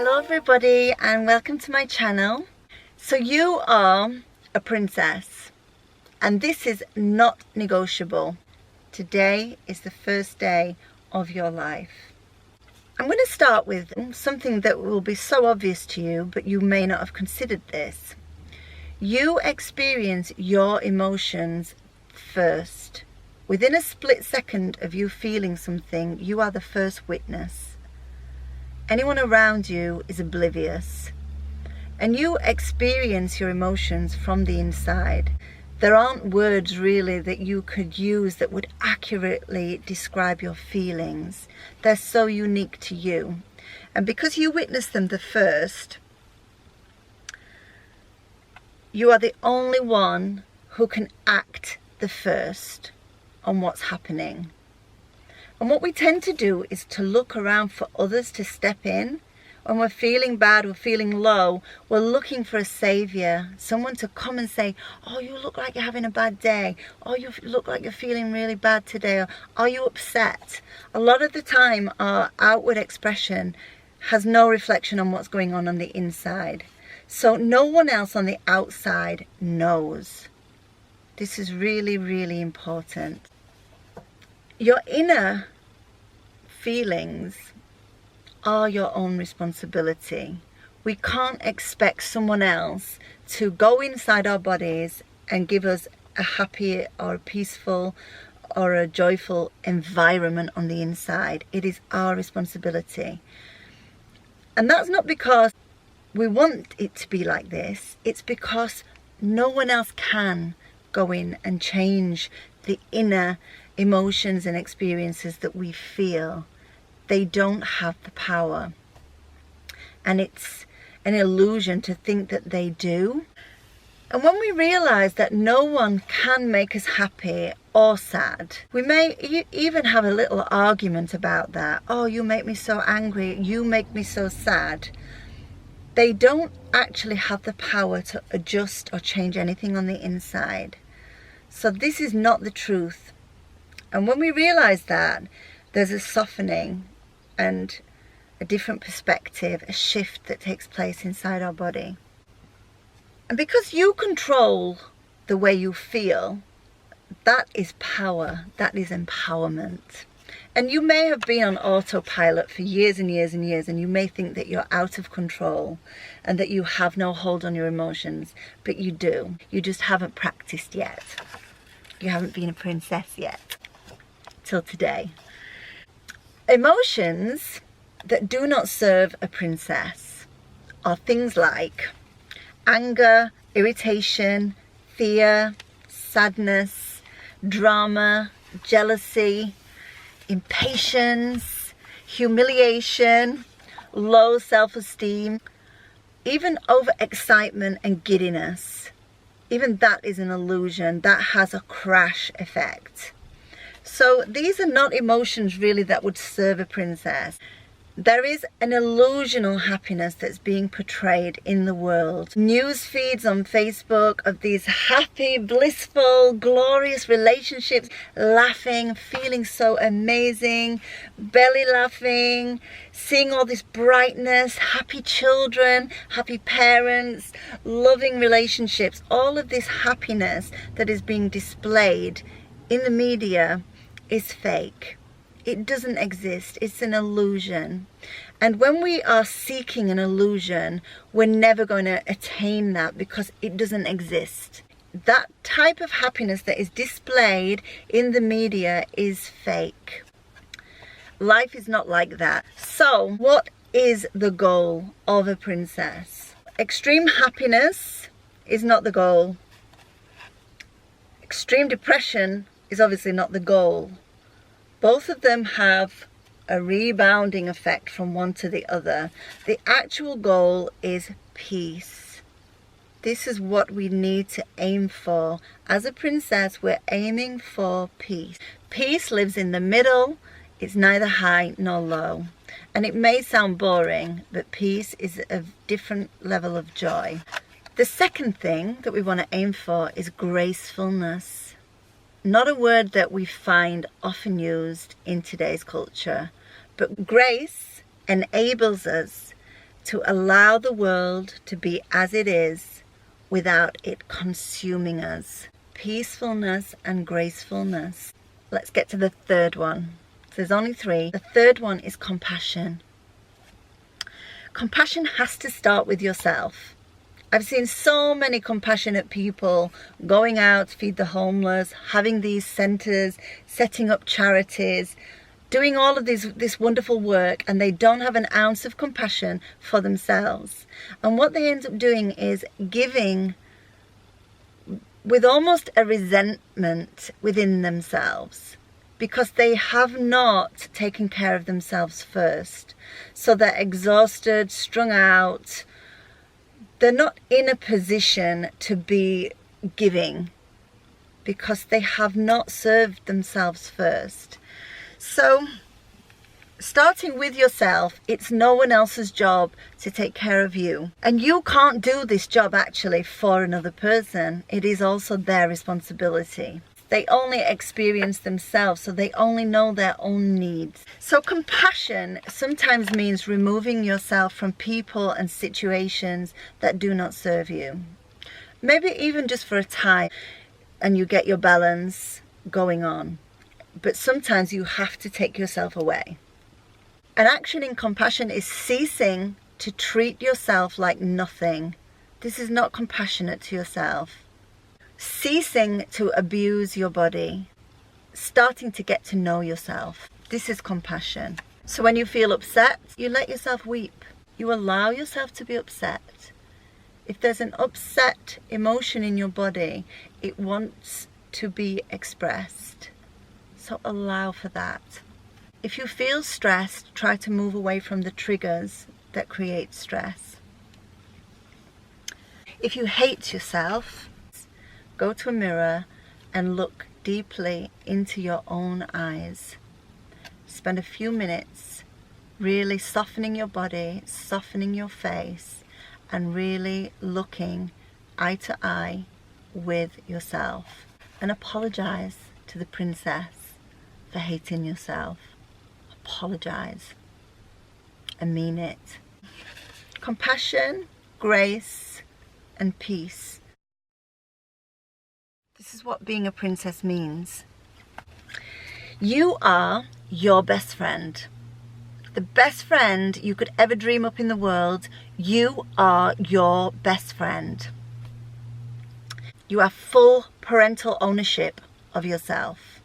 Hello everybody and welcome to my channel. So you are a princess and this is not negotiable. Today is the first day of your life. I'm going to start with something that will be so obvious to you, but you may not have considered this. You experience your emotions first. Within a split second of you feeling something, you are the first witness. Anyone around you is oblivious. And you experience your emotions from the inside. There aren't words really that you could use that would accurately describe your feelings. They're so unique to you. And because you witness them the first, you are the only one who can act the first on what's happening. And what we tend to do is to look around for others to step in. When we're feeling bad, we're feeling low, we're looking for a savior, someone to come and say, oh, you look like you're having a bad day. Oh, you look like you're feeling really bad today. Or, are you upset? A lot of the time, our outward expression has no reflection on what's going on the inside. So no one else on the outside knows. This is really, really important. Your inner feelings are your own responsibility. We can't expect someone else to go inside our bodies and give us a happy or a peaceful or a joyful environment on the inside. It is our responsibility. And that's not because we want it to be like this. It's because no one else can go in and change the inner emotions and experiences that we feel. They don't have the power. And it's an illusion to think that they do. And when we realize that no one can make us happy or sad, we may even have a little argument about that. Oh, you make me so angry. You make me so sad. They don't actually have the power to adjust or change anything on the inside. So this is not the truth. And when we realize that, there's a softening and a different perspective, a shift that takes place inside our body. And because you control the way you feel, that is power, that is empowerment. And you may have been on autopilot for years and years and years, and you may think that you're out of control and that you have no hold on your emotions, but you do. You just haven't practiced yet. You haven't been a princess yet, till today. Emotions that do not serve a princess are things like anger, irritation, fear, sadness, drama, jealousy, impatience, humiliation, low self-esteem, even overexcitement and giddiness. Even that is an illusion. That has a crash effect. So these are not emotions really that would serve a princess. There is an illusional happiness that's being portrayed in the world. News feeds on Facebook of these happy, blissful, glorious relationships, laughing, feeling so amazing, belly laughing, seeing all this brightness, happy children, happy parents, loving relationships. All of this happiness that is being displayed in the media is fake. It doesn't exist. It's an illusion. And when we are seeking an illusion, we're never going to attain that because it doesn't exist. That type of happiness that is displayed in the media is fake. Life is not like that. So, what is the goal of a princess? Extreme happiness is not the goal. Extreme depression is obviously not the goal. Both of them have a rebounding effect from one to the other. The actual goal is peace. This is what we need to aim for. As a princess, we're aiming for peace. Peace lives in the middle. It's neither high nor low. And it may sound boring, but peace is a different level of joy. The second thing that we want to aim for is gracefulness. Not a word that we find often used in today's culture, but grace enables us to allow the world to be as it is without it consuming us. Peacefulness and gracefulness. Let's get to the third one. There's only 3. The third one is compassion. Compassion has to start with yourself. I've seen so many compassionate people going out to feed the homeless, having these centres, setting up charities, doing all of this wonderful work, and they don't have an ounce of compassion for themselves. And what they end up doing is giving with almost a resentment within themselves, because they have not taken care of themselves first. So they're exhausted, strung out. They're not in a position to be giving because they have not served themselves first. So starting with yourself, it's no one else's job to take care of you. And you can't do this job actually for another person. It is also their responsibility. They only experience themselves, so they only know their own needs. So compassion sometimes means removing yourself from people and situations that do not serve you. Maybe even just for a time, and you get your balance going on. But sometimes you have to take yourself away. An action in compassion is ceasing to treat yourself like nothing. This is not compassionate to yourself. Ceasing to abuse your body, starting to get to know yourself. This is compassion. So when you feel upset, you let yourself weep. You allow yourself to be upset. If there's an upset emotion in your body, it wants to be expressed. So allow for that. If you feel stressed, try to move away from the triggers that create stress. If you hate yourself, go to a mirror and look deeply into your own eyes. Spend a few minutes really softening your body, softening your face, and really looking eye to eye with yourself. And apologize to the princess for hating yourself. Apologize and mean it. Compassion, grace, and peace. This is what being a princess means. You are your best friend. The best friend you could ever dream up in the world. You are your best friend. You have full parental ownership of yourself.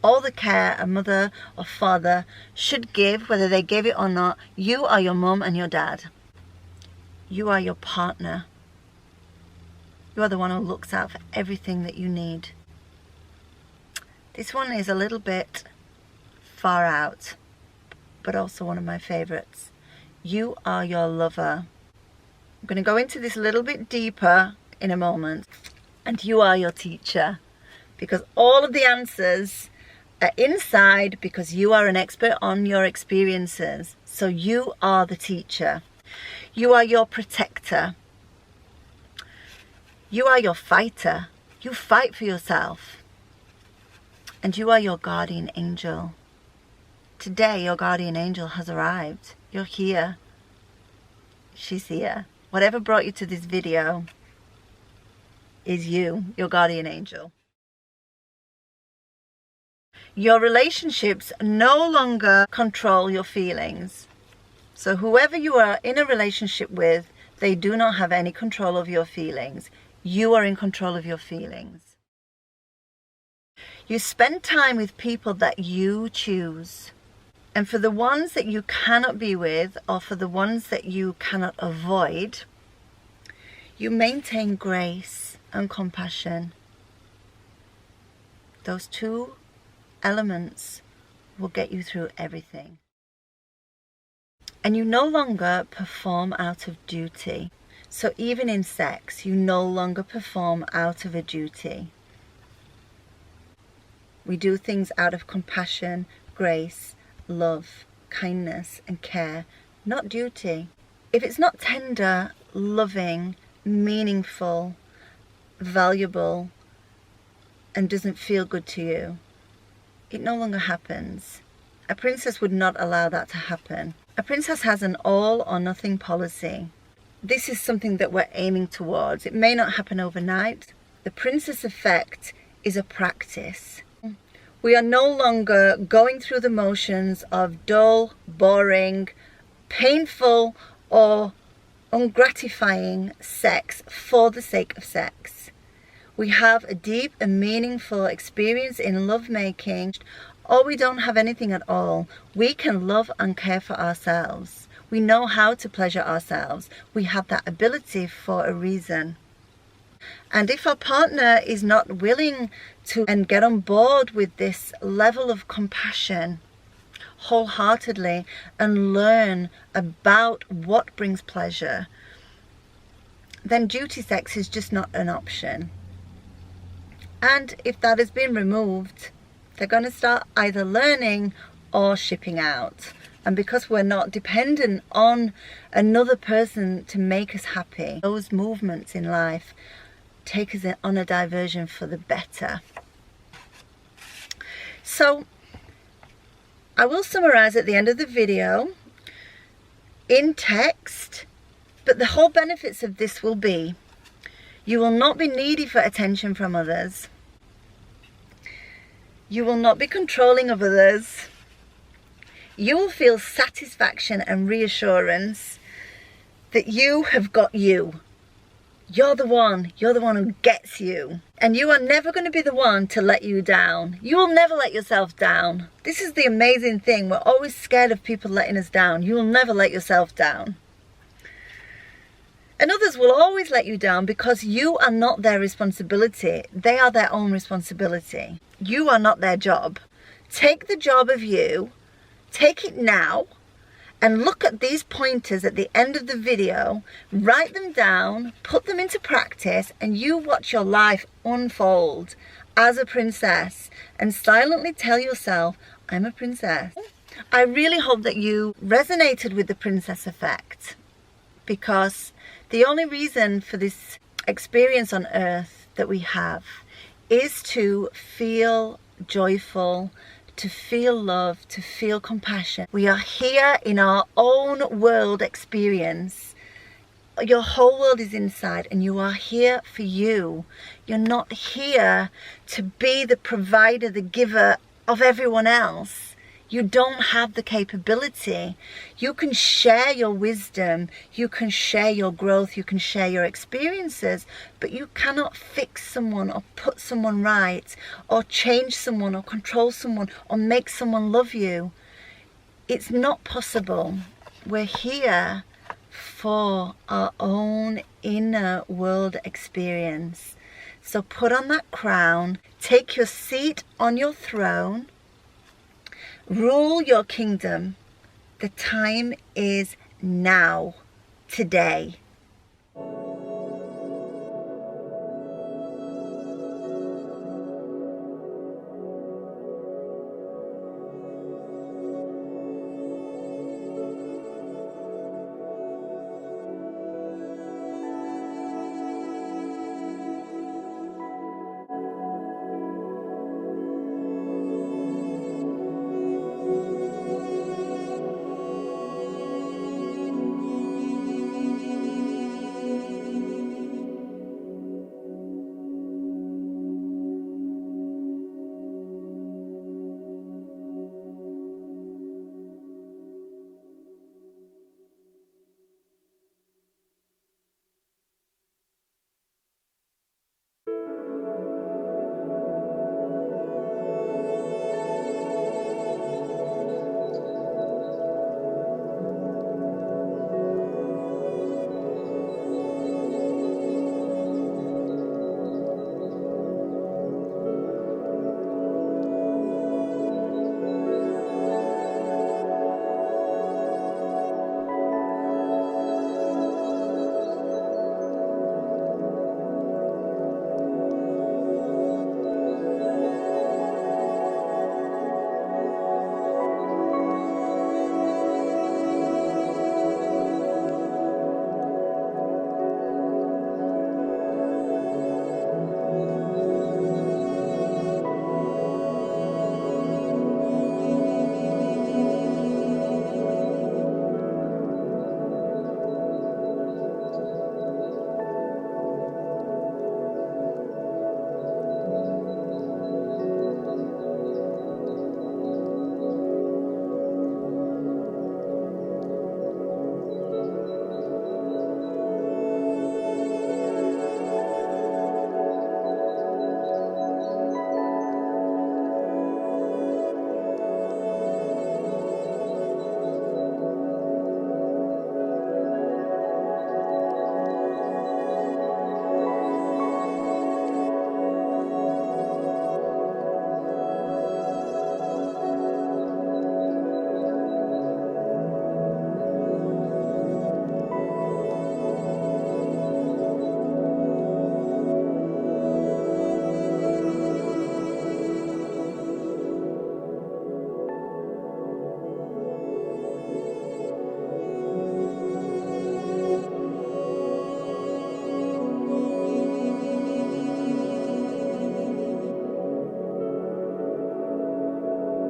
All the care a mother or father should give, whether they gave it or not, you are your mum and your dad. You are your partner. You are the one who looks out for everything that you need. This one is a little bit far out, but also one of my favorites. You are your lover. I'm going to go into this a little bit deeper in a moment. And you are your teacher, because all of the answers are inside, because you are an expert on your experiences. So you are the teacher. You are your protector. You are your fighter. You fight for yourself. And you are your guardian angel. Today, your guardian angel has arrived. You're here. She's here. Whatever brought you to this video is you, your guardian angel. Your relationships no longer control your feelings. So whoever you are in a relationship with, they do not have any control of your feelings. You are in control of your feelings. You spend time with people that you choose. And for the ones that you cannot be with, or for the ones that you cannot avoid, you maintain grace and compassion. Those two elements will get you through everything. And you no longer perform out of duty. So even in sex, you no longer perform out of a duty. We do things out of compassion, grace, love, kindness, and care, not duty. If it's not tender, loving, meaningful, valuable, and doesn't feel good to you, it no longer happens. A princess would not allow that to happen. A princess has an all or nothing policy. This is something that we're aiming towards. It may not happen overnight. The princess effect is a practice. We are no longer going through the motions of dull, boring, painful, or ungratifying sex for the sake of sex. We have a deep and meaningful experience in lovemaking, or we don't have anything at all. We can love and care for ourselves. We know how to pleasure ourselves. We have that ability for a reason. And if our partner is not willing to and get on board with this level of compassion wholeheartedly and learn about what brings pleasure, then duty sex is just not an option. And if that has been removed, they're going to start either learning or shipping out. And because we're not dependent on another person to make us happy, those movements in life take us on a diversion for the better. So I will summarize at the end of the video in text, but the whole benefits of this will be: you will not be needy for attention from others. You will not be controlling of others. You will feel satisfaction and reassurance that you have got you. You're the one who gets you. And you are never going to be the one to let you down. You will never let yourself down. This is the amazing thing. We're always scared of people letting us down. You will never let yourself down. And others will always let you down because you are not their responsibility. They are their own responsibility. You are not their job. Take the job of you. Take it now and look at these pointers at the end of the video, write them down, put them into practice, and you watch your life unfold as a princess and silently tell yourself, I'm a princess. I really hope that you resonated with the princess effect, because the only reason for this experience on earth that we have is to feel joyful, to feel love, to feel compassion. We are here in our own world experience. Your whole world is inside and you are here for you. You're not here to be the provider, the giver of everyone else. You don't have the capability. You can share your wisdom, you can share your growth, you can share your experiences, but you cannot fix someone or put someone right or change someone or control someone or make someone love you. It's not possible. We're here for our own inner world experience. So put on that crown, take your seat on your throne, rule your kingdom. The time is now, today.